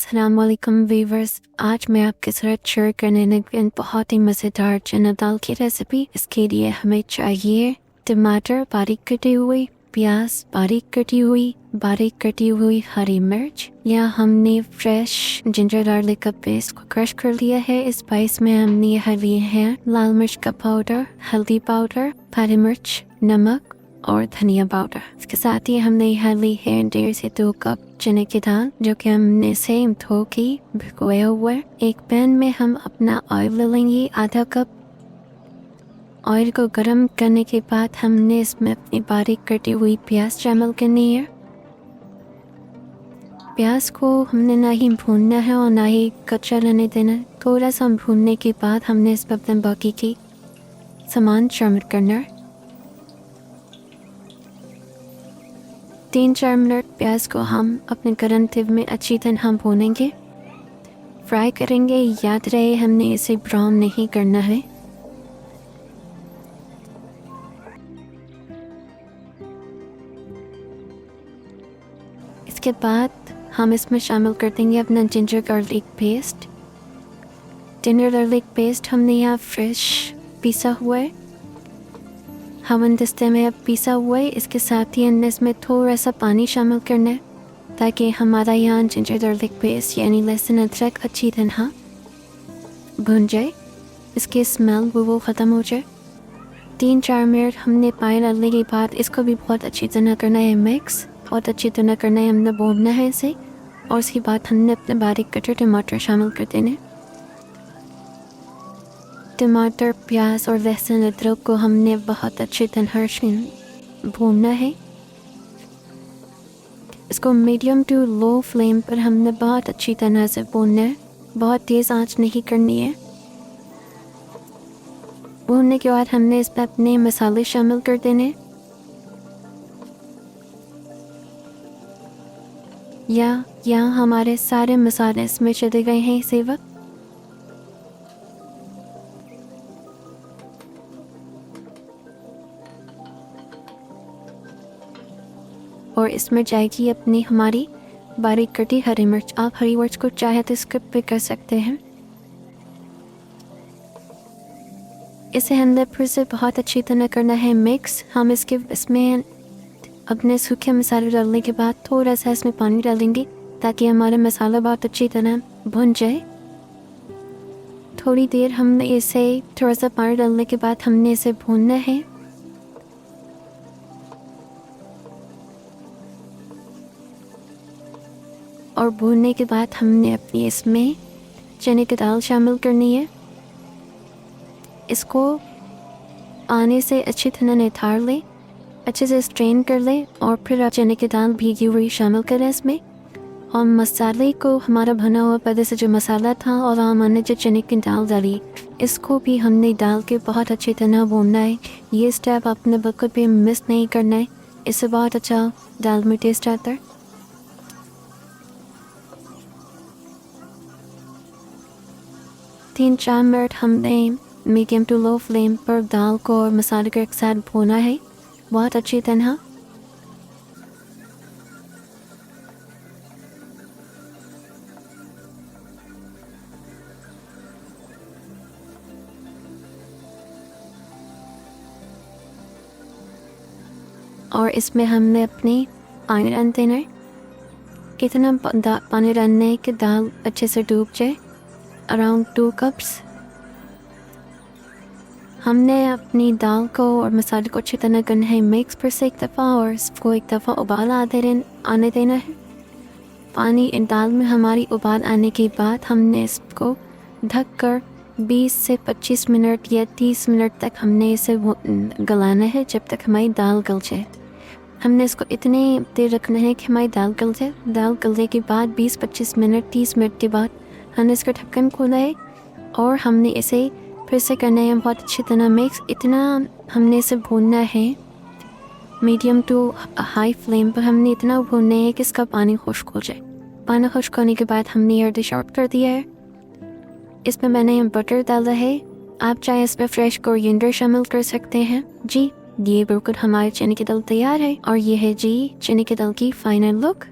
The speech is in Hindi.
अस्सलाम वालेकुम वीवर्स। आज मैं आपके साथ शेयर करने लगी बहुत ही मज़ेदार चना दाल की रेसिपी। इसके लिए हमें चाहिए टमाटर बारीक कटी हुई, प्याज बारीक कटी हुई हरी मिर्च, या हमने फ्रेश जिंजर गार्लिक का पेस्ट को क्रश कर लिया है। इस स्पाइस में हमने हरी है लाल मिर्च का पाउडर, हल्दी पाउडर, काली मिर्च, नमक और धनिया पाउडर। इसके साथ ही हमने यहाँ ली है 1.5 से 2 कप चने की दाल, जो कि हमने सेम धो के भिगोए हुए। एक पैन में हम अपना ऑयल ले लेंगे, आधा कप। ऑयल को गर्म करने के बाद हमने इसमें अपनी बारीक कटी हुई प्याज शामिल करनी है। प्याज को हमने ना ही भूनना है और ना ही कच्चा रहने देना। थोड़ा सा भूनने के बाद हमने इसमें अपने बाकी की सामान शामिल करना है। 3-4 मिनट प्याज को हम अपने गरम तेल में अच्छी तरह भूनेंगे, फ्राई करेंगे। याद रहे हमने इसे ब्राउन नहीं करना है। इसके बाद हम इसमें शामिल कर देंगे अपना ginger garlic paste. Ginger garlic paste हमने यहाँ फ्रेश पीसा हुआ है, हमन दस्ते में अब पीसा हुआ है। इसके साथ ही हमने इसमें थोड़ा सा पानी शामिल करना है, ताकि हमारा यहाँ जिंजर गार्लिक पेस्ट यानी लहसुन अदरक अच्छी तरह भुन जाए, इसकी स्मेल वो ख़त्म हो जाए। 3-4 मिनट हमने पानी डालने के बाद इसको भी बहुत अच्छी तरह करना है मिक्स, बहुत अच्छी तरह करना है, हमने भूनना है इसे। और उसके बाद हमने अपने बारीक कटे टमाटर शामिल कर देने। टमाटर, प्याज और लहसुन अदरक को हमने बहुत अच्छी तरह भूनना है। इसको मीडियम टू लो फ्लेम पर हमने बहुत अच्छी तरह से भूनना है, बहुत तेज़ आंच नहीं करनी है। भूनने के बाद हमने इसमें अपने मसाले शामिल कर देने, या हमारे सारे मसाले इसमें चले गए हैं इसी वक्त। और इसमें जाएगी अपनी हमारी बारीक कटी हरी मिर्च। आप हरी मिर्च को चाहे तो स्किप भी कर सकते हैं। इसे हमने फिर से बहुत अच्छी तरह करना है मिक्स। हम इसमें अपने सूखे मसाले डालने के बाद थोड़ा सा इसमें पानी डालेंगे, ताकि हमारा मसाला बहुत अच्छी तरह भुन जाए। थोड़ी देर हमने इसे थोड़ा सा पानी डालने के बाद हमने इसे भूनना है। और भूनने के बाद हमने अपनी इसमें चने की दाल शामिल करनी है। इसको पानी से अच्छी तरह निथार लें, अच्छे से स्ट्रेन कर लें, और फिर आप चने की दाल भीगी हुई शामिल करें इसमें। और मसाले को हमारा भुना हुआ पहले से जो मसाला था और हमने जो चने की दाल डाली, इसको भी हमने डाल के बहुत अच्छी तरह भूनना है। ये स्टेप आपने बिल्कुल भी मिस नहीं करना है, इससे बहुत अच्छा दाल में टेस्ट आता है। 3-4 मिनट हमने मीडियम टू लो फ्लेम पर दाल को और मसाले को एक साथ भूना है बहुत अच्छी तरह। और इसमें हमने अपनी पानी डाल देना है। कितना पानी डालना है कि दाल अच्छे से डूब जाए, अराउंड 2 कप्स। हमने अपनी दाल को और मसाले को अच्छी तरह करना है मिक्स पर से एक दफ़ा, और इसको एक दफ़ा उबाल आने देना है। पानी दाल में हमारी उबाल आने के बाद हमने इसको ढककर 20 से 25 मिनट या 30 मिनट तक हमने इसे गलाना है, जब तक हमारी दाल गल जाए। हमने इसको इतने देर रखना है कि हमारी दाल गल जाए। दाल गलने के बाद 20-25 मिनट 30 मिनट के बाद हमने इसका ढक्कन खोला है, और हमने इसे फिर से करना है बहुत अच्छी तरह मिक्स। इतना हमने इसे भूनना है मीडियम टू हाई फ्लेम पर। हमने इतना भूनना है कि इसका पानी खुश्क हो जाए। पानी खुश्क होने के बाद हमने ये डिश आउट कर दिया है। इसमें मैंने बटर डाला है, आप चाहे इसमें फ्रेश कोरिएंडर शामिल कर सकते हैं। जी, ये बिल्कुल हमारे चने की दाल तैयार है, और ये है जी चने की दाल की फाइनल लुक।